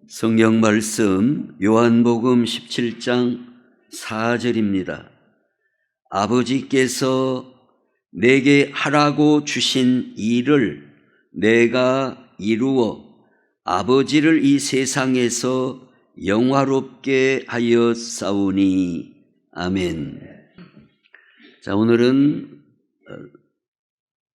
성경 말씀 요한복음 17장 4절입니다. 아버지께서 내게 하라고 주신 일을 내가 이루어 아버지를 이 세상에서 영화롭게 하여 싸우니. 아멘. 자, 오늘은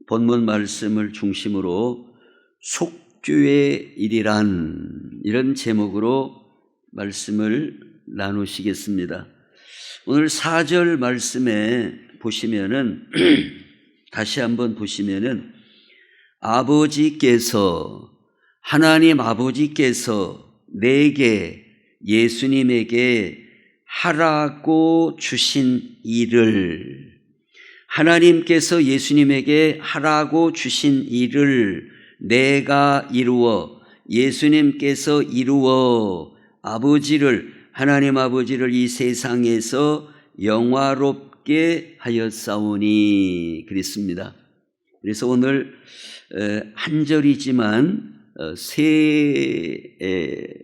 본문 말씀을 중심으로 속죄의 일이란 이런 제목으로 말씀을 나누시겠습니다. 오늘 4절 말씀에 보시면은 다시 한번 보시면은 하나님 아버지께서 내게 예수님에게 하라고 주신 일을, 하나님께서 예수님에게 하라고 주신 일을 내가 이루어, 예수님께서 이루어 하나님 아버지를 이 세상에서 영화롭게 하였사오니 그랬습니다. 그래서 오늘 한 절이지만 세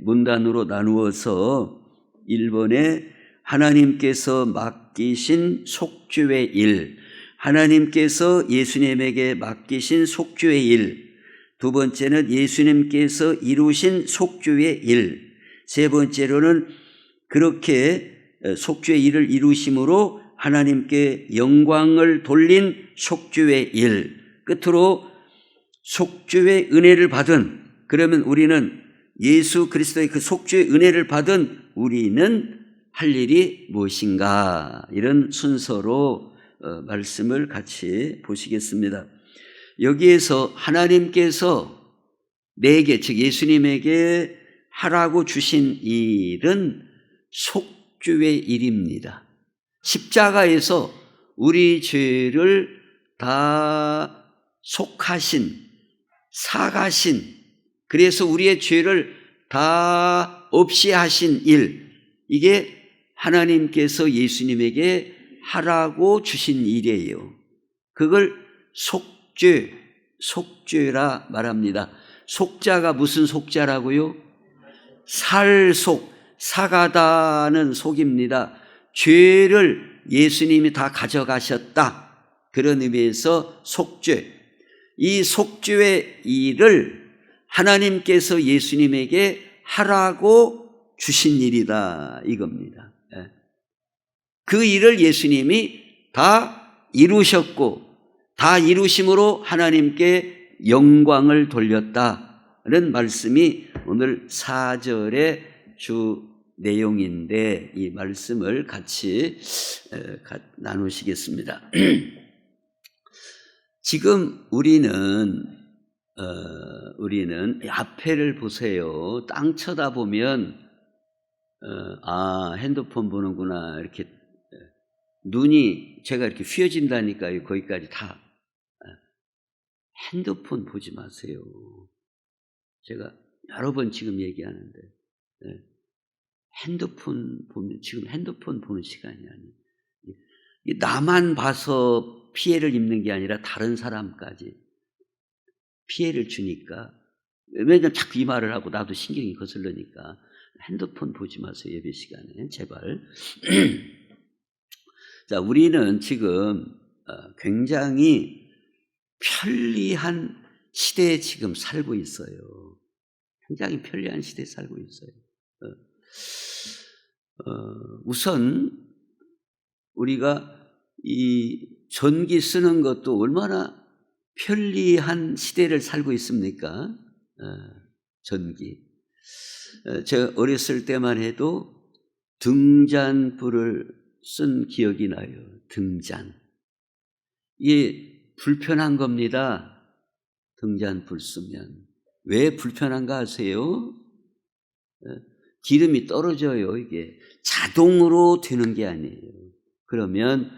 문단으로 나누어서 1번에 하나님께서 맡기신 속죄의 일, 하나님께서 예수님에게 맡기신 속죄의 일, 두 번째는 예수님께서 이루신 속죄의 일, 세 번째로는 그렇게 속죄의 일을 이루심으로 하나님께 영광을 돌린 속죄의 일, 끝으로 속죄의 은혜를 받은, 그러면 우리는 예수 그리스도의 그 속죄의 은혜를 받은 우리는 할 일이 무엇인가, 이런 순서로 말씀을 같이 보시겠습니다. 여기에서 하나님께서 내게, 즉 예수님에게 하라고 주신 일은 속죄의 일입니다. 십자가에서 우리 죄를 다 사가신, 그래서 우리의 죄를 다 없이 하신 일, 이게 하나님께서 예수님에게 하라고 주신 일이에요. 그걸 속죄라 말합니다. 속자가 무슨 속자라고요? 사가다는 속입니다. 죄를 예수님이 다 가져가셨다, 그런 의미에서 속죄. 이 속죄의 일을 하나님께서 예수님에게 하라고 주신 일이다, 이겁니다. 그 일을 예수님이 다 이루셨고, 다 이루심으로 하나님께 영광을 돌렸다는 말씀이 오늘 4절의 주 내용인데, 이 말씀을 같이 나누시겠습니다. 지금 우리는 앞에를 보세요. 땅 쳐다보면 핸드폰 보는구나, 이렇게 눈이 제가 이렇게 휘어진다니까요. 거기까지 다. 핸드폰 보지 마세요. 제가 여러 번 지금 얘기하는데, 핸드폰 보면 지금 핸드폰 보는 시간이 아니에요. 나만 봐서 피해를 입는 게 아니라 다른 사람까지 피해를 주니까, 왜냐면 자꾸 이 말을 하고 나도 신경이 거슬러니까 핸드폰 보지 마세요, 예배 시간에 제발. 자, 우리는 지금 굉장히 편리한 시대에 지금 살고 있어요. 굉장히 편리한 시대에 살고 있어요. 우선 우리가 이 전기 쓰는 것도 얼마나 편리한 시대를 살고 있습니까? 전기. 제가 어렸을 때만 해도 등잔불을 쓴 기억이 나요. 등잔. 이게 불편한 겁니다. 등잔불 쓰면. 왜 불편한가 아세요? 기름이 떨어져요. 이게 자동으로 되는 게 아니에요. 그러면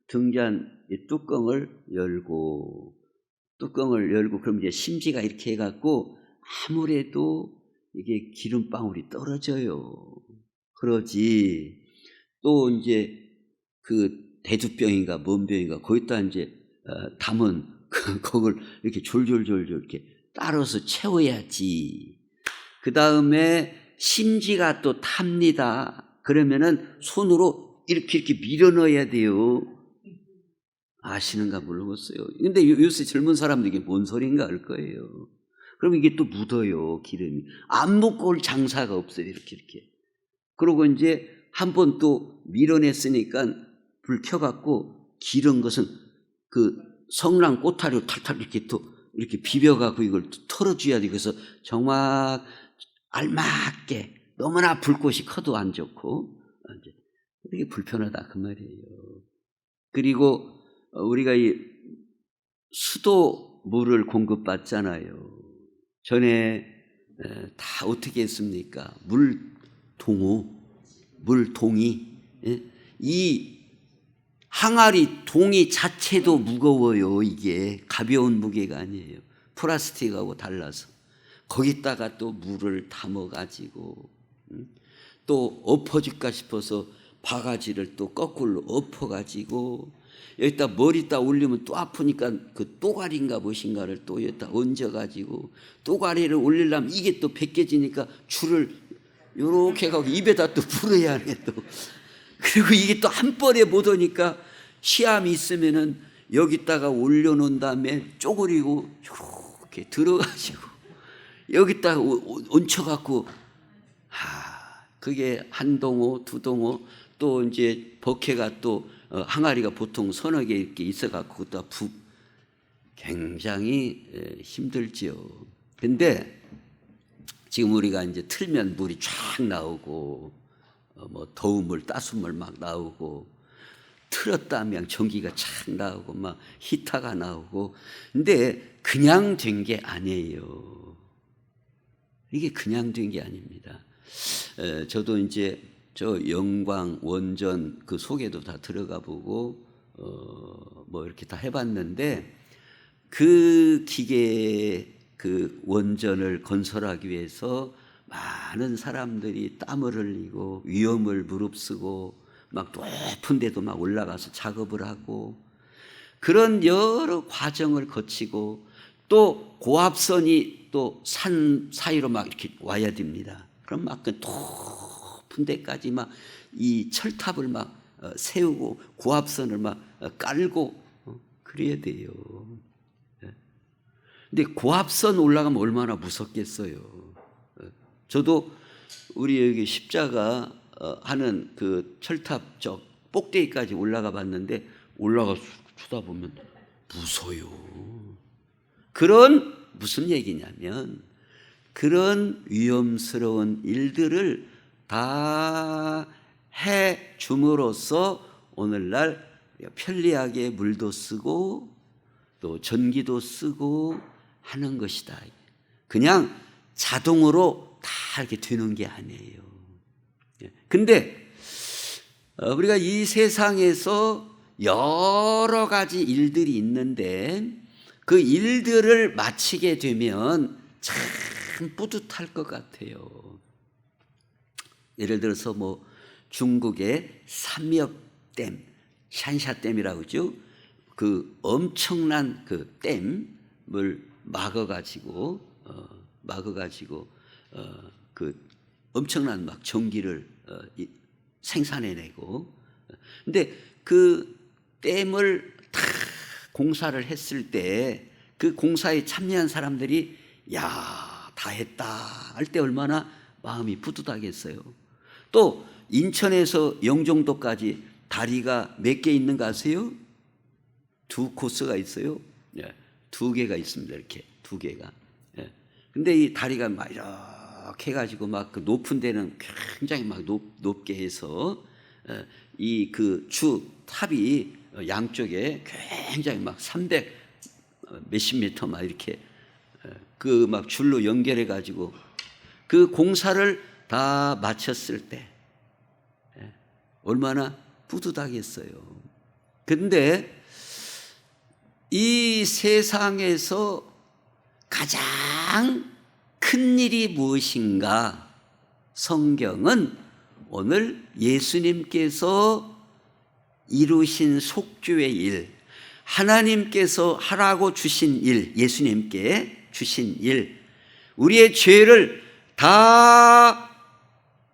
등잔 뚜껑을 열고 그럼 이제 심지가 이렇게 해갖고 아무래도 이게 기름방울이 떨어져요. 그러지. 또 이제 그 대두병인가 뭔 병인가 거기다 이제 담은 그걸 이렇게 졸졸졸 이렇게 따라서 채워야지. 그 다음에 심지가 또 탑니다. 그러면은 손으로 이렇게 밀어 넣어야 돼요. 아시는가 모르겠어요. 근데 요새 젊은 사람들 이게 뭔 소린가 할 거예요. 그럼 이게 또 묻어요, 기름이. 안 묻고 올 장사가 없어요, 이렇게. 그러고 이제 한번 또 밀어냈으니까 불 켜갖고 기른 것은 그 성랑 꼬타리로 탈탈 이렇게 또 이렇게 비벼갖고 이걸 털어줘야 돼. 그래서 정말 알맞게 너무나 불꽃이 커도 안 좋고 이게 불편하다 그 말이에요. 그리고 우리가 이 수도 물을 공급받잖아요. 전에 다 어떻게 했습니까? 물동이. 이 항아리 동이 자체도 무거워요. 이게 가벼운 무게가 아니에요. 플라스틱하고 달라서. 거기다가 또 물을 담아가지고 또 엎어질까 싶어서 바가지를 또 거꾸로 엎어가지고 여기다 머리다 올리면 또 아프니까 그 또가리인가 무엇인가를 또 여기다 얹어가지고 또가리를 올리려면 이게 또 벗겨지니까 줄을 요렇게 하고 입에다 또 불어야 하네 또. 그리고 이게 또 한 번에 못 오니까 시암이 있으면은 여기다가 올려놓은 다음에 쪼그리고 이렇게 들어가지고 여기다가 얹혀갖고 그게 한 동호 두 동호 또 이제 버케가 또 항아리가 보통 서너 개 이렇게 있어갖고 또 굉장히 힘들지요. 근데 지금 우리가 이제 틀면 물이 쫙 나오고 뭐 더운 물, 따순 물 막 나오고 틀었다 하면 전기가 쫙 나오고 막 히터가 나오고 근데 그냥 된 게 아니에요. 이게 그냥 된 게 아닙니다. 저도 이제 저 영광 원전 그 속에도 다 들어가 보고 뭐 이렇게 다 해봤는데 그 기계 그 원전을 건설하기 위해서 많은 사람들이 땀을 흘리고 위험을 무릅쓰고 막 높은 데도 막 올라가서 작업을 하고 그런 여러 과정을 거치고 또 고압선이 또 산 사이로 막 이렇게 와야 됩니다. 그럼 막 그 높은 데까지 막 이 철탑을 막 세우고 고압선을 막 깔고 그래야 돼요. 근데 고압선 올라가면 얼마나 무섭겠어요. 저도 우리 여기 십자가 하는 그 철탑 저 꼭대기까지 올라가 봤는데 올라가서 쳐다보면 무서워요. 그런 무슨 얘기냐면 그런 위험스러운 일들을 다 해 줌으로써 오늘날 편리하게 물도 쓰고 또 전기도 쓰고 하는 것이다. 그냥 자동으로 다 이렇게 되는 게 아니에요. 근데 우리가 이 세상에서 여러 가지 일들이 있는데 그 일들을 마치게 되면 참 뿌듯할 것 같아요. 예를 들어서 뭐 중국의 삼엽댐, 샨샤댐이라고 그러죠. 그 엄청난 그 댐을 막아가지고 그 엄청난 막 전기를 생산해내고 근데 그 댐을 다 공사를 했을 때 그 공사에 참여한 사람들이 야, 다 했다 할 때 얼마나 마음이 뿌듯하겠어요. 또 인천에서 영종도까지 다리가 몇 개 있는 거 아세요? 2코스가 있어요. 예, 2개가 있습니다. 이렇게 2개가. 예. 근데 이 다리가 막 이렇게 해가지고 막 그 높은 데는 굉장히 막 높게 해서 이 그 주 탑이 양쪽에 굉장히 막 300 몇십 미터 막 이렇게 그 막 줄로 연결해 가지고 그 공사를 다 마쳤을 때 얼마나 뿌듯하겠어요. 근데 이 세상에서 가장 큰 일이 무엇인가? 성경은 오늘 예수님께서 이루신 속죄의 일, 하나님께서 하라고 주신 일, 예수님께 주신 일, 우리의 죄를 다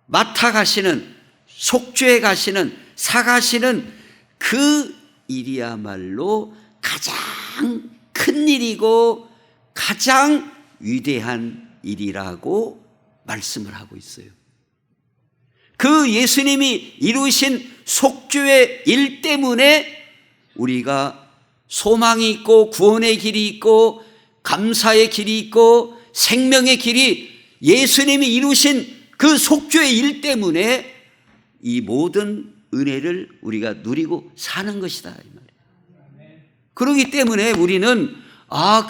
맡아가시는, 속죄해 가시는, 사가시는 그 일이야말로 가장 큰 일이고 가장 위대한 일이라고 말씀을 하고 있어요. 그 예수님이 이루신 속죄의 일 때문에 우리가 소망이 있고 구원의 길이 있고 감사의 길이 있고 생명의 길이, 예수님이 이루신 그 속죄의 일 때문에 이 모든 은혜를 우리가 누리고 사는 것이다 이 말이에요. 그렇기 때문에 우리는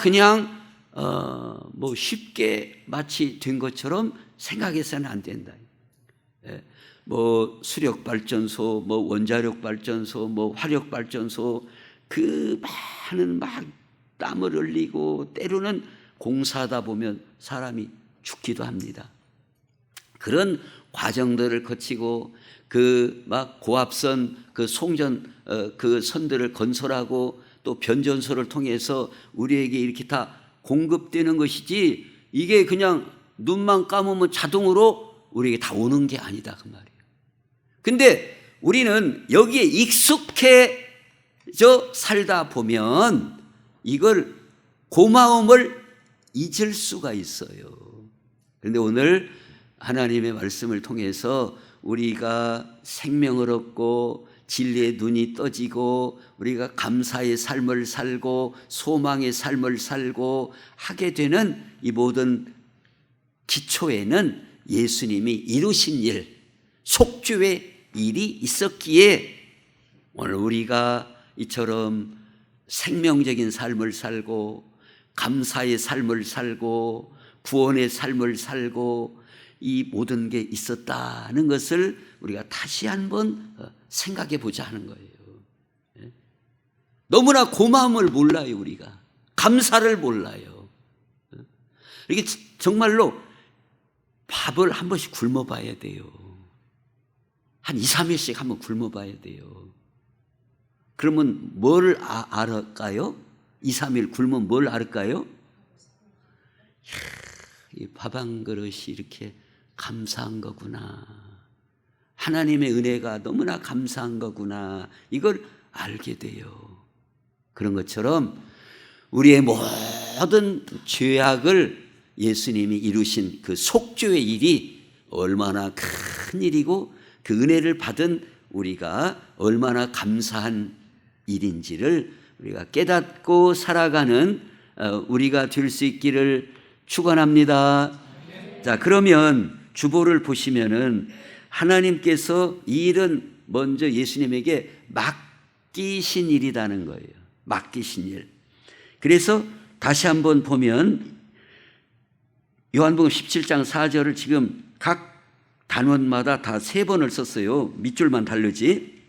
그냥 뭐 쉽게 마치 된 것처럼 생각해서는 안 된다. 뭐 수력 발전소, 뭐 원자력 발전소, 뭐 화력 발전소, 그 많은 막 땀을 흘리고 때로는 공사하다 보면 사람이 죽기도 합니다. 그런 과정들을 거치고 그 막 고압선 그 송전 그 선들을 건설하고 또 변전소를 통해서 우리에게 이렇게 다 공급되는 것이지, 이게 그냥 눈만 감으면 자동으로 우리에게 다 오는 게 아니다 그 말이에요. 근데 우리는 여기에 익숙해져 살다 보면 이걸 고마움을 잊을 수가 있어요. 그런데 오늘 하나님의 말씀을 통해서 우리가 생명을 얻고 진리의 눈이 떠지고 우리가 감사의 삶을 살고 소망의 삶을 살고 하게 되는 이 모든 기초에는 예수님이 이루신 일, 속죄의 일이 있었기에 오늘 우리가 이처럼 생명적인 삶을 살고 감사의 삶을 살고 구원의 삶을 살고 이 모든 게 있었다는 것을 우리가 다시 한번 생각해 보자 하는 거예요. 너무나 고마움을 몰라요. 우리가 감사를 몰라요. 이게 정말로 밥을 한 번씩 굶어 봐야 돼요. 한 2, 3일씩 한번 굶어 봐야 돼요. 그러면 뭘 알을까요? 2, 3일 굶으면 뭘 알을까요? 이 밥 한 그릇이 이렇게 감사한 거구나, 하나님의 은혜가 너무나 감사한 거구나, 이걸 알게 돼요. 그런 것처럼 우리의 모든 죄악을 예수님이 이루신 그 속죄의 일이 얼마나 큰 일이고 그 은혜를 받은 우리가 얼마나 감사한 일인지를 우리가 깨닫고 살아가는 우리가 될 수 있기를 축원합니다. 자, 그러면 주보를 보시면은 하나님께서 이 일은 먼저 예수님에게 맡기신 일이라는 거예요. 맡기신 일. 그래서 다시 한번 보면 요한복음 17장 4절을 지금 각 단원마다 다 3번을 썼어요. 밑줄만 다르지.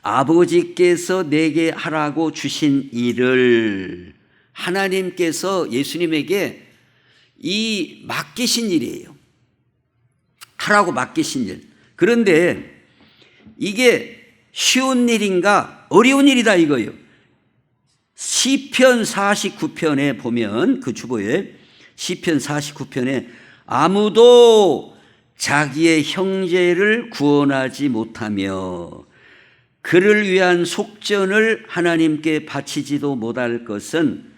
아버지께서 내게 하라고 주신 일을, 하나님께서 예수님에게 이 맡기신 일이에요. 하라고 맡기신 일. 그런데 이게 쉬운 일인가 어려운 일이다 이거예요. 시편 49편에 보면, 그 주보에 시편 49편에 아무도 자기의 형제를 구원하지 못하며 그를 위한 속전을 하나님께 바치지도 못할 것은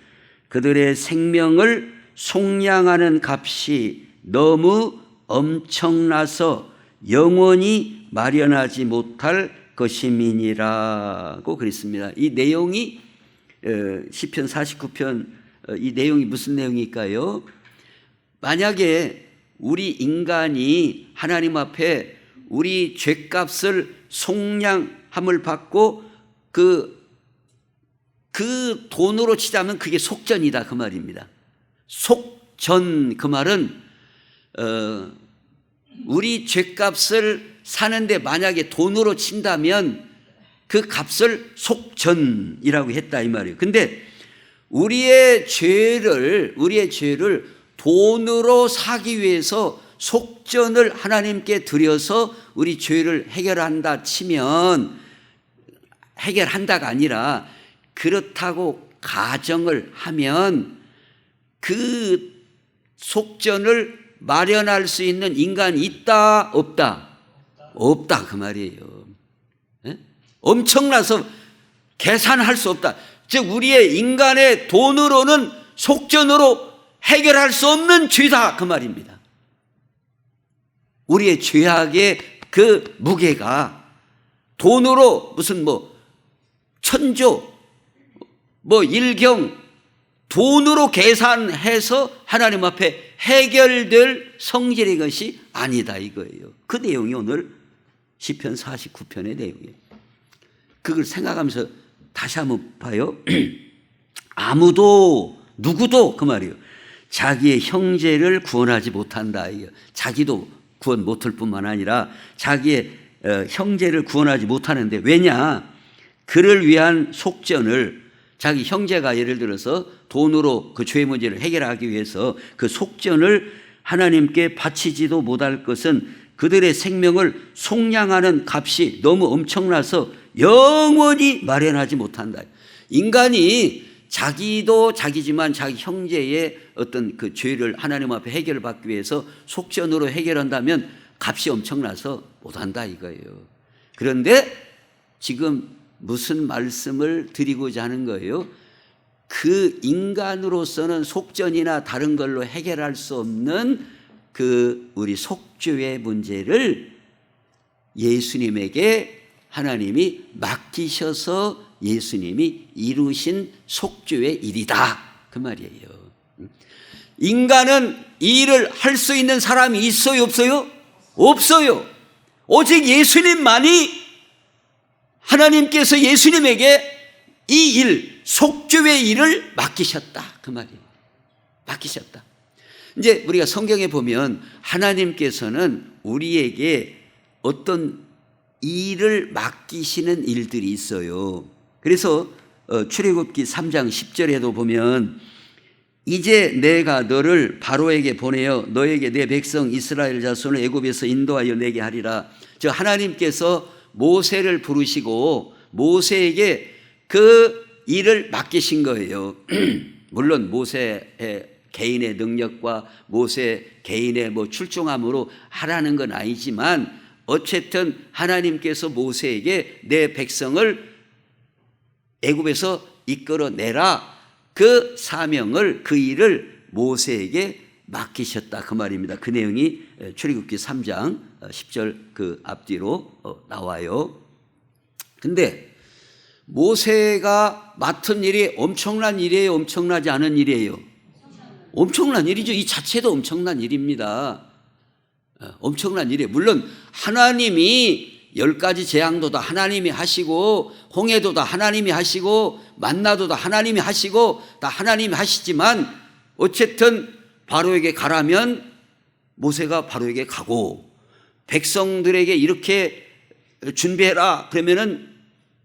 그들의 생명을 속량하는 값이 너무 엄청나서 영원히 마련하지 못할 것임이니라고 그랬습니다. 이 내용이 시편 49편 이 내용이 무슨 내용일까요? 만약에 우리 인간이 하나님 앞에 우리 죄값을 속량함을 받고 그 돈으로 치자면 그게 속전이다 그 말입니다. 속전, 그 말은 우리 죄값을 사는데 만약에 돈으로 친다면 그 값을 속전이라고 했다 이 말이에요. 근데 우리의 죄를 돈으로 사기 위해서 속전을 하나님께 드려서 우리 죄를 해결한다 치면, 해결한다가 아니라 그렇다고 가정을 하면 그 속전을 마련할 수 있는 인간이 있다 없다? 없다 그 말이에요. 예? 엄청나서 계산할 수 없다. 즉 우리의 인간의 돈으로는 속전으로 해결할 수 없는 죄다 그 말입니다. 우리의 죄악의 그 무게가 돈으로 무슨 천조 일경 돈으로 계산해서 하나님 앞에 해결될 성질의 것이 아니다 이거예요. 그 내용이 오늘 시편 49편의 내용이에요. 그걸 생각하면서 다시 한번 봐요. 아무도 누구도 그 말이에요. 자기의 형제를 구원하지 못한다. 자기도 구원 못할 뿐만 아니라 자기의 형제를 구원하지 못하는데 왜냐? 그를 위한 속전을 자기 형제가 예를 들어서 돈으로 그 죄 문제를 해결하기 위해서 그 속전을 하나님께 바치지도 못할 것은 그들의 생명을 속량하는 값이 너무 엄청나서 영원히 마련하지 못한다. 인간이 자기도 자기지만 자기 형제의 어떤 그 죄를 하나님 앞에 해결받기 위해서 속전으로 해결한다면 값이 엄청나서 못한다 이거예요. 그런데 지금 무슨 말씀을 드리고자 하는 거예요? 그 인간으로서는 속전이나 다른 걸로 해결할 수 없는 그 우리 속죄의 문제를 예수님에게 하나님이 맡기셔서 예수님이 이루신 속죄의 일이다 그 말이에요. 인간은 이 일을 할 수 있는 사람이 있어요 없어요? 없어요. 오직 예수님만이 하나님께서 예수님에게 이 일, 속죄의 일을 맡기셨다 그 말이에요. 맡기셨다. 이제 우리가 성경에 보면 하나님께서는 우리에게 어떤 일을 맡기시는 일들이 있어요. 그래서 출애굽기 3장 10절에도 보면 이제 내가 너를 바로에게 보내어 너에게 내 백성 이스라엘 자손을 애굽에서 인도하여 내게 하리라. 저 하나님께서 모세를 부르시고 모세에게 그 일을 맡기신 거예요. 물론 모세의 개인의 능력과 모세 개인의 출중함으로 하라는 건 아니지만 어쨌든 하나님께서 모세에게 내 백성을 애굽에서 이끌어내라 그 사명을 그 일을 모세에게 맡기셨다 그 말입니다. 그 내용이 출애굽기 3장 10절 그 앞뒤로 나와요. 근데 모세가 맡은 일이 엄청난 일이에요? 엄청나지 않은 일이에요? 엄청난 일이죠. 이 자체도 엄청난 일입니다. 엄청난 일이에요. 물론 하나님이 10가지 재앙도 다 하나님이 하시고 홍해도 다 하나님이 하시고 만나도 다 하나님이 하시고 다 하나님이 하시지만 어쨌든 바로에게 가라면 모세가 바로에게 가고 백성들에게 이렇게 준비해라 그러면은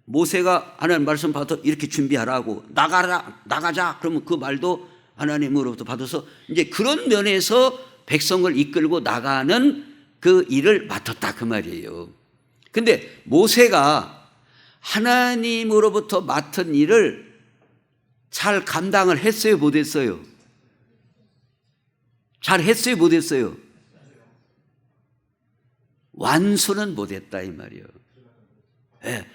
모세가 하나님 말씀 받아 이렇게 준비하라고 나가자 그러면 그 말도 하나님으로부터 받아서 이제 그런 면에서 백성을 이끌고 나가는 그 일을 맡았다 그 말이에요. 근데 모세가 하나님으로부터 맡은 일을 잘 감당을 했어요 못했어요? 잘 했어요 못했어요? 완수는 못했다 이 말이에요. 네.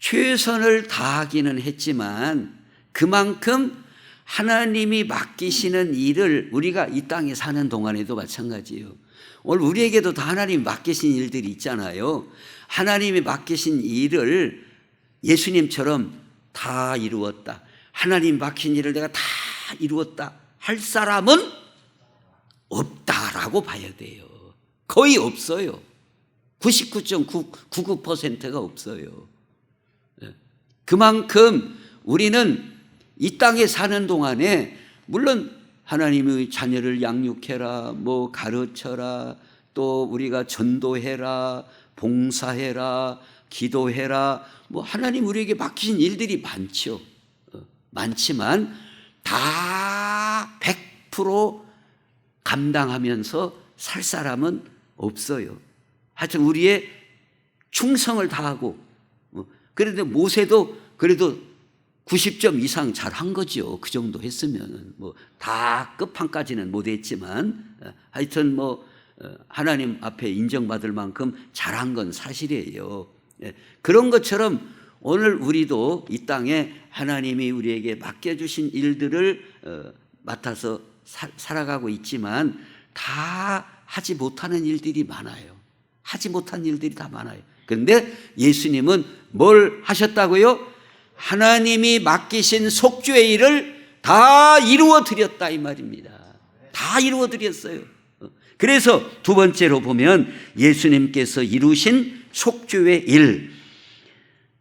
최선을 다하기는 했지만 그만큼 하나님이 맡기시는 일을 우리가 이 땅에 사는 동안에도 마찬가지예요. 오늘 우리에게도 다 하나님이 맡기신 일들이 있잖아요. 하나님이 맡기신 일을 예수님처럼 다 이루었다. 하나님이 맡긴 일을 내가 다 이루었다 할 사람은 없다라고 봐야 돼요. 거의 없어요. 99.99%가 없어요. 그만큼 우리는 이 땅에 사는 동안에 물론 하나님의 자녀를 양육해라, 가르쳐라, 또 우리가 전도해라, 봉사해라, 기도해라, 하나님 우리에게 맡기신 일들이 많죠. 많지만 다 100% 감당하면서 살 사람은 없어요. 하여튼 우리의 충성을 다하고 그런데 모세도 그래도 90점 이상 잘한 거죠. 그 정도 했으면 뭐 다 끝판까지는 못했지만 하여튼 뭐 하나님 앞에 인정받을 만큼 잘한 건 사실이에요. 그런 것처럼 오늘 우리도 이 땅에 하나님이 우리에게 맡겨주신 일들을 맡아서 살아가고 있지만 다 하지 못하는 일들이 많아요. 하지 못한 일들이 다 많아요. 그런데 예수님은 뭘 하셨다고요? 하나님이 맡기신 속죄의 일을 다 이루어 드렸다 이 말입니다. 다 이루어 드렸어요. 그래서 두 번째로 보면 예수님께서 이루신 속죄의 일,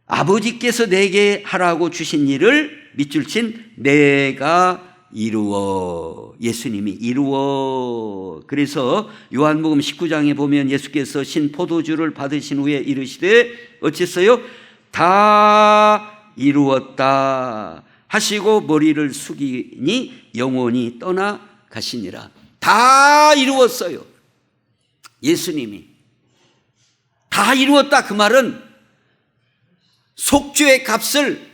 아버지께서 내게 하라고 주신 일을 밑줄 친 내가 이루어, 예수님이 이루어. 그래서 요한복음 19장에 보면 예수께서 신 포도주를 받으신 후에 이르시되 어쨌어요? 다 이루었다 하시고 머리를 숙이니 영혼이 떠나 가시니라. 다 이루었어요. 예수님이 다 이루었다. 그 말은 속죄의 값을,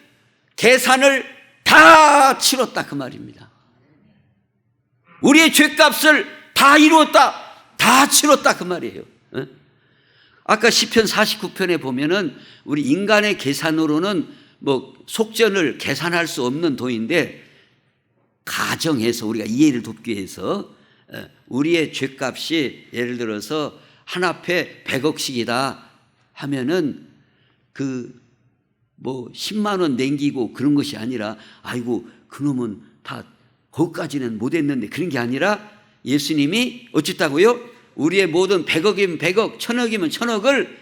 계산을 다 치렀다 그 말입니다. 우리의 죄값을 다 이루었다, 다 치렀다 그 말이에요. 아까 시편 49편에 보면은 우리 인간의 계산으로는 뭐 속전을 계산할 수 없는 돈인데, 가정해서 우리가 이해를 돕기 위해서 우리의 죄값이 예를 들어서 한 앞에 100억씩이다 하면은 그 뭐 10만 원 남기고 그런 것이 아니라, 아이고 그놈은 다 거기까지는 못했는데, 그런 게 아니라 예수님이 어쨌다고요? 우리의 모든 100억이면 100억, 1000억이면 1000억을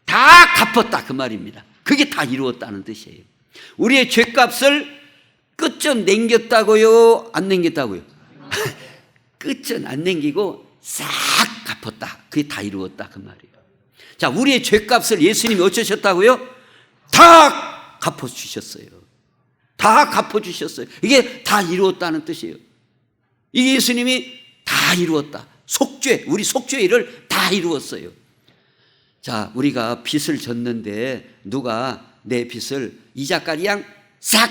다 갚았다 그 말입니다. 그게 다 이루었다는 뜻이에요. 우리의 죄값을 끝전 남겼다고요? 안 남겼다고요? 끝전 안 남기고 싹 갚았다. 그게 다 이루었다 그 말이에요. 자, 우리의 죄값을 예수님이 어쩌셨다고요? 다 갚아주셨어요. 다 갚아주셨어요. 이게 다 이루었다는 뜻이에요. 이게 예수님이 다 이루었다. 속죄, 우리 속죄일을 다 이루었어요. 자, 우리가 빚을 졌는데 누가 내 빚을 이자까지양 싹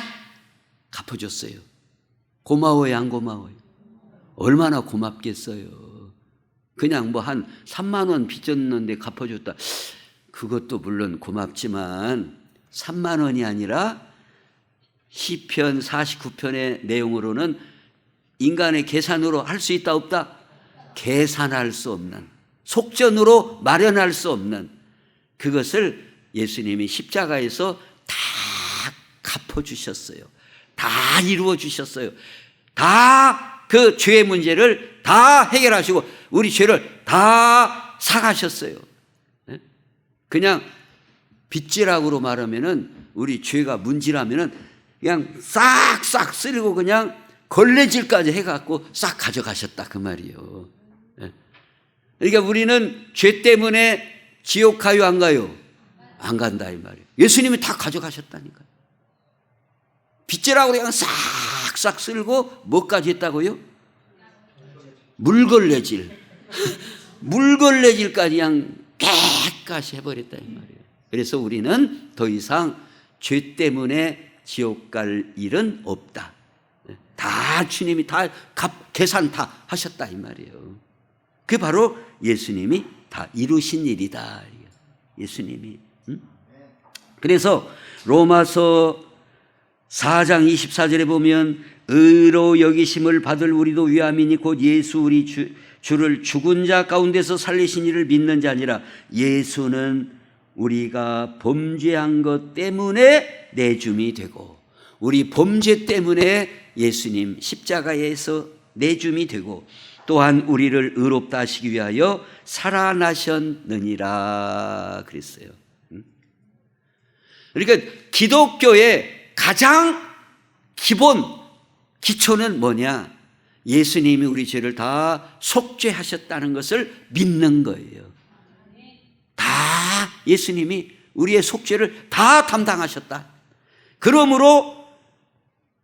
갚아줬어요. 고마워요, 안 고마워요? 얼마나 고맙겠어요. 그냥 뭐 한 3만 원 빚졌는데 갚아줬다. 그것도 물론 고맙지만 3만 원이 아니라 시편 49편의 내용으로는 인간의 계산으로 할 수 있다 없다? 계산할 수 없는, 속전으로 마련할 수 없는 그것을 예수님이 십자가에서 다 갚아주셨어요. 다 이루어주셨어요. 다 그 죄의 문제를 다 해결하시고 우리 죄를 다 사가셨어요. 그냥 빚지락으로 말하면은, 우리 죄가 문지라면은 그냥 싹싹 쓸고 그냥 걸레질까지 해갖고 싹 가져가셨다 그 말이에요. 그러니까 우리는 죄 때문에 지옥 가요 안 가요? 안 간다 이 말이에요. 예수님이 다 가져가셨다니까요. 빚지락으로 그냥 싹싹 쓸고 뭐까지 했다고요? 물걸레질. 물걸레질까지 그냥 깨끗이 해버렸다 이 말이에요. 그래서 우리는 더 이상 죄 때문에 지옥 갈 일은 없다. 다 주님이 다 계산 다 하셨다 이 말이에요. 그게 바로 예수님이 다 이루신 일이다. 예수님이. 그래서 로마서 4장 24절에 보면 의로 여기심을 받을 우리도 위함이니 곧 예수 우리 주를 죽은 자 가운데서 살리신 이를 믿는 자니라. 예수는 우리가 범죄한 것 때문에 내줌이 되고, 우리 범죄 때문에 예수님 십자가에서 내줌이 되고, 또한 우리를 의롭다 하시기 위하여 살아나셨느니라 그랬어요. 그러니까 기독교의 가장 기초는 뭐냐? 예수님이 우리 죄를 다 속죄하셨다는 것을 믿는 거예요. 다 예수님이 우리의 속죄를 다 담당하셨다. 그러므로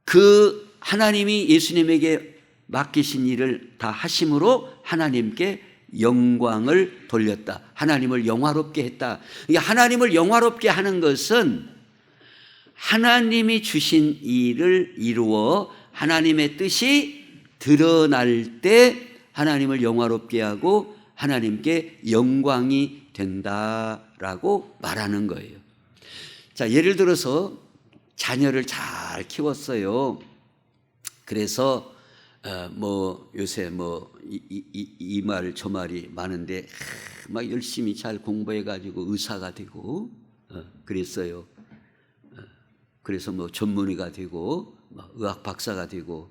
그 하나님이 예수님에게 맡기신 일을 다 하심으로 하나님께 영광을 돌렸다. 하나님을 영화롭게 했다. 하나님을 영화롭게 하는 것은 하나님이 주신 일을 이루어 하나님의 뜻이 드러날 때 하나님을 영화롭게 하고 하나님께 영광이 된다라고 말하는 거예요. 자, 예를 들어서 자녀를 잘 키웠어요. 그래서 요새 이 말 저 말이 많은데 막 열심히 잘 공부해가지고 의사가 되고 그랬어요. 그래서 전문의가 되고 의학 박사가 되고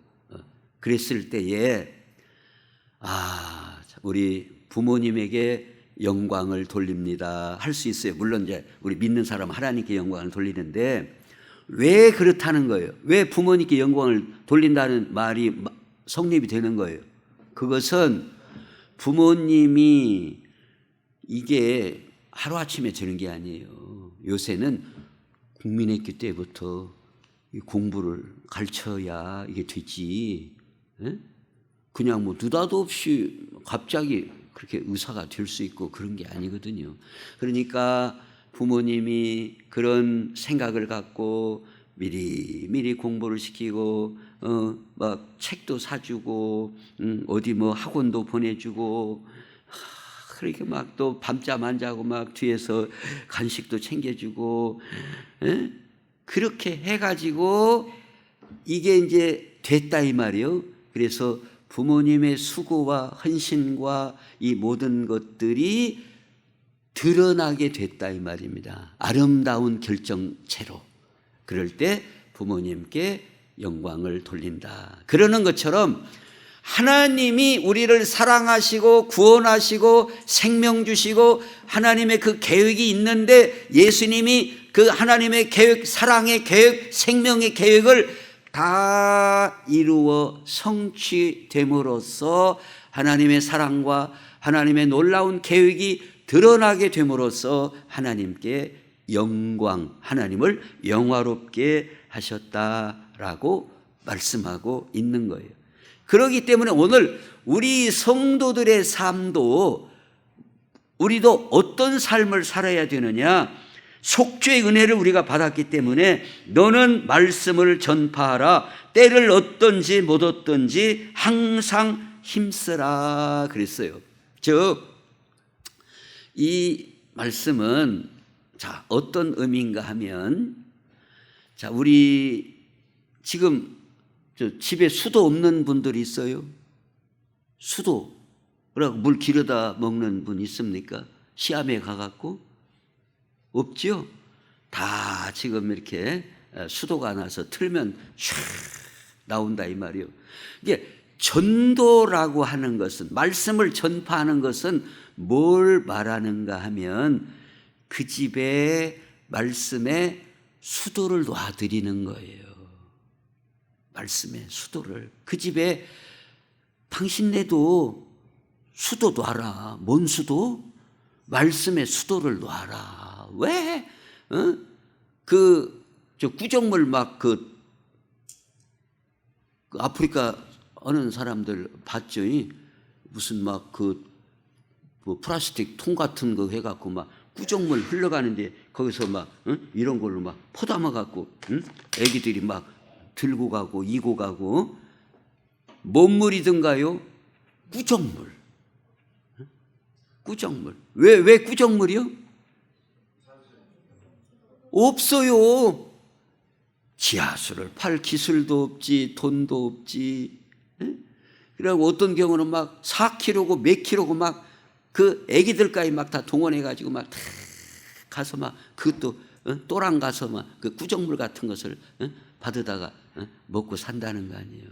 그랬을 때에 우리 부모님에게 영광을 돌립니다 할 수 있어요. 물론 이제 우리 믿는 사람은 하나님께 영광을 돌리는데 왜 그렇다는 거예요? 왜 부모님께 영광을 돌린다는 말이 성립이 되는 거예요? 그것은 부모님이 이게 하루아침에 되는 게 아니에요. 요새는 국민학교 때부터 공부를 가르쳐야 이게 되지. 그냥 느닷없이 갑자기 그렇게 의사가 될 수 있고 그런 게 아니거든요. 그러니까 부모님이 그런 생각을 갖고 미리 공부를 시키고 막 책도 사주고 어디 학원도 보내주고 그렇게 막 또 밤잠 안 자고 막 뒤에서 간식도 챙겨주고 그렇게 해가지고 이게 이제 됐다 이 말이에요. 그래서 부모님의 수고와 헌신과 이 모든 것들이 드러나게 됐다 이 말입니다. 아름다운 결정체로. 그럴 때 부모님께 영광을 돌린다. 그러는 것처럼 하나님이 우리를 사랑하시고 구원하시고 생명 주시고 하나님의 그 계획이 있는데 예수님이 그 하나님의 계획, 사랑의 계획, 생명의 계획을 다 이루어 성취됨으로써 하나님의 사랑과 하나님의 놀라운 계획이 드러나게 됨으로써 하나님께 영광, 하나님을 영화롭게 하셨다라고 말씀하고 있는 거예요. 그렇기 때문에 오늘 우리 성도들의 삶도 우리도 어떤 삶을 살아야 되느냐? 속죄의 은혜를 우리가 받았기 때문에 너는 말씀을 전파하라. 때를 얻든지 못 얻든지 항상 힘쓰라 그랬어요. 즉, 이 말씀은 어떤 의미인가 하면 우리 지금 집에 수도 없는 분들이 있어요. 수도. 그러고 물 기르다 먹는 분 있습니까? 시암에 가갖고? 없죠? 다 지금 이렇게 수도가 나서 틀면 촤 나온다 이 말이에요. 이게 전도라고 하는 것은, 말씀을 전파하는 것은 뭘 말하는가 하면 그 집에 말씀에 수도를 놔드리는 거예요. 말씀에 수도를. 그 집에 당신네도 수도 놔라. 뭔 수도? 말씀에 수도를 놔라. 왜? 구정물 아프리카 어느 사람들 봤죠? 무슨 플라스틱 통 같은 거 해갖고 구정물 흘러가는데 거기서 이런 걸로 포담아갖고 애기들이 들고 가고 이고 가고. 뭔 물이든가요? 구정물. 구정물. 왜 구정물이요? 없어요. 지하수를 팔 기술도 없지, 돈도 없지. 그리고 어떤 경우는 4kg고 몇 kg고 그 애기들까지 다 동원해가지고 다 가서 그것도 또랑 가서 그 구정물 같은 것을 받으다가 먹고 산다는 거 아니에요.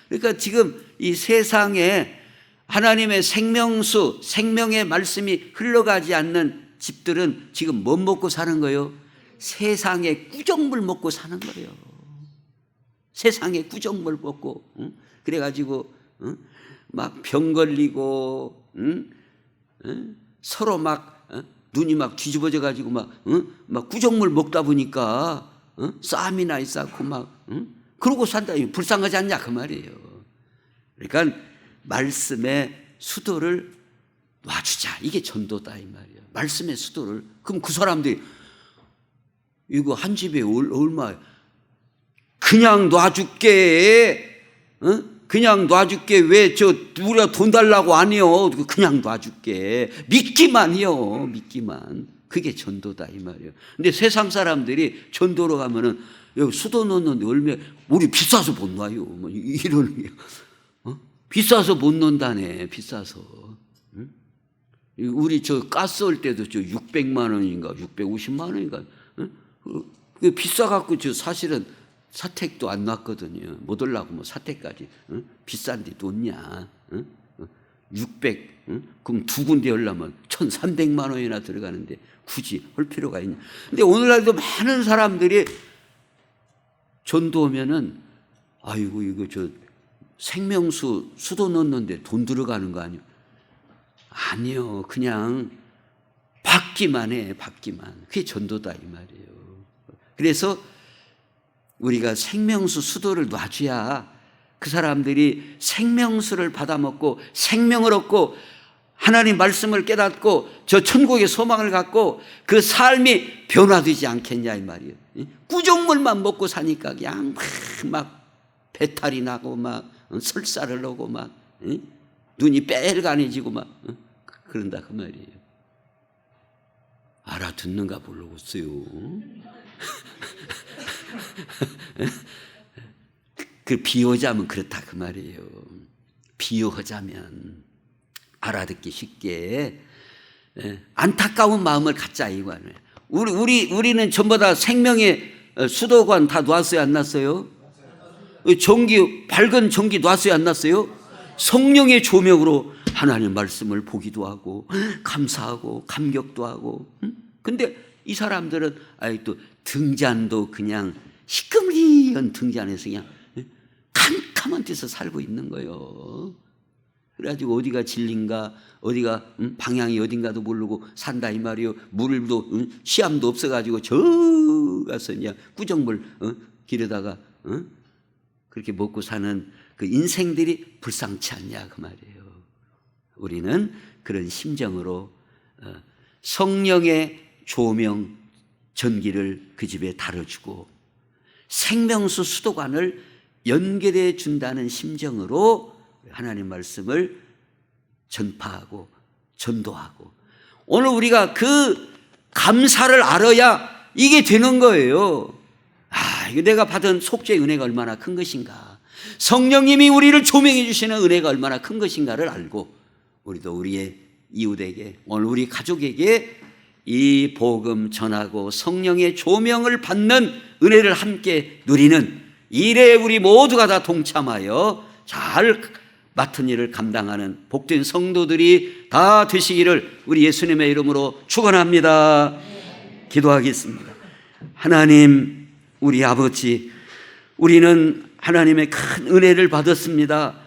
그러니까 지금 이 세상에 하나님의 생명수, 생명의 말씀이 흘러가지 않는 집들은 지금 뭐 먹고 사는 거예요? 세상의 구정물 먹고 사는 거예요. 세상의 구정물 먹고. 그래가지고 병 걸리고 서로 눈이 뒤집어져 가지고 구정물 먹다 보니까 싸움이 나 있었고 그러고 산다. 불쌍하지 않냐 그 말이에요. 그러니까 말씀의 수도를 놔주자. 이게 전도다 이 말이에요. 말씀의 수도를. 그럼 그 사람들이 이거 한 집에 얼마? 그냥 놔줄게. 그냥 놔줄게. 왜 우리가 돈 달라고 안 해요? 그냥 놔줄게. 믿기만 해요. 믿기만. 그게 전도다 이 말이에요. 근데 세상 사람들이 전도로 가면은 여기 수도 넣는데 얼마 우리 비싸서 못 놔요. 뭐 이러는 게. 비싸서 못 논다네. 비싸서. 우리 가스 올 때도 600만 원인가 650만 원인가. 비싸갖고 사실은 사택도 안 놨거든요. 못 올라고 뭐 사택까지. 비싼데 놓냐. 600. 그럼 두 군데 열려면 1,300만 원이나 들어가는데 굳이 할 필요가 있냐. 근데 오늘날도 많은 사람들이 전도 오면은 아이고 이거 생명수 수도 넣는데 돈 들어가는 거 아니야? 아니요. 그냥 받기만 해. 받기만. 그게 전도다 이 말이에요. 그래서 우리가 생명수 수도를 놔줘야 그 사람들이 생명수를 받아먹고 생명을 얻고 하나님 말씀을 깨닫고 저 천국의 소망을 갖고 그 삶이 변화되지 않겠냐 이 말이에요. 구정물만 먹고 사니까 그냥 막 배탈이 나고 막 설사를 나고 막 눈이 빨간해지고 막 그런다 그 말이에요. 알아듣는가 모르겠어요. 그 비유하자면 그렇다 그 말이에요. 비유하자면 알아듣기 쉽게 안타까운 마음을 갖자 이거는. 우리는 전부 다 생명의 수도관 다 놨어요 안 놨어요? 밝은 전기 놨어요 안 놨어요? 성령의 조명으로 하나님 말씀을 보기도 하고 감사하고 감격도 하고. 근데 이 사람들은 또 등잔도 그냥 시커먼 등잔에서 그냥 캄캄한 데서 살고 있는 거예요. 그래가지고 어디가 진리인가 어디가 방향이 어딘가도 모르고 산다 이 말이에요. 물도 시암도 없어가지고 저 가서 그냥 꾸정물 기르다가 그렇게 먹고 사는 그 인생들이 불쌍치 않냐 그 말이에요. 우리는 그런 심정으로 성령의 조명 전기를 그 집에 달아주고 생명수 수도관을 연결해 준다는 심정으로 하나님 말씀을 전파하고 전도하고. 오늘 우리가 그 감사를 알아야 이게 되는 거예요. 이거 내가 받은 속죄의 은혜가 얼마나 큰 것인가, 성령님이 우리를 조명해 주시는 은혜가 얼마나 큰 것인가를 알고 우리도 우리의 이웃에게, 오늘 우리 가족에게 이 복음 전하고 성령의 조명을 받는 은혜를 함께 누리는 일에 우리 모두가 다 동참하여 잘 맡은 일을 감당하는 복된 성도들이 다 되시기를 우리 예수님의 이름으로 축원합니다. 기도하겠습니다. 하나님, 우리 아버지, 우리는 하나님의 큰 은혜를 받았습니다.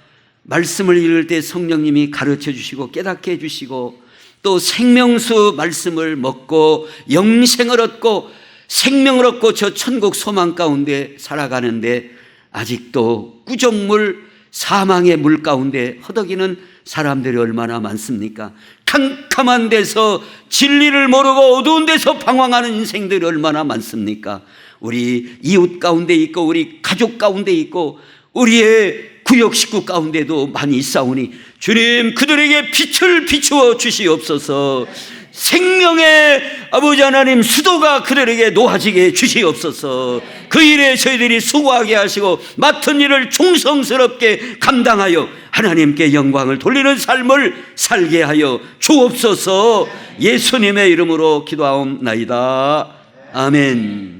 말씀을 읽을 때 성령님이 가르쳐 주시고 깨닫게 해주시고 또 생명수 말씀을 먹고 영생을 얻고 생명을 얻고 저 천국 소망 가운데 살아가는데 아직도 꾸정물 사망의 물 가운데 허덕이는 사람들이 얼마나 많습니까? 캄캄한 데서 진리를 모르고 어두운 데서 방황하는 인생들이 얼마나 많습니까? 우리 이웃 가운데 있고 우리 가족 가운데 있고 우리의 구역 식구 가운데도 많이 있사오니 주님, 그들에게 빛을 비추어 주시옵소서. 생명의 아버지 하나님 수도가 그들에게 놓아지게 주시옵소서. 그 일에 저희들이 수고하게 하시고 맡은 일을 충성스럽게 감당하여 하나님께 영광을 돌리는 삶을 살게 하여 주옵소서. 예수님의 이름으로 기도하옵나이다. 아멘.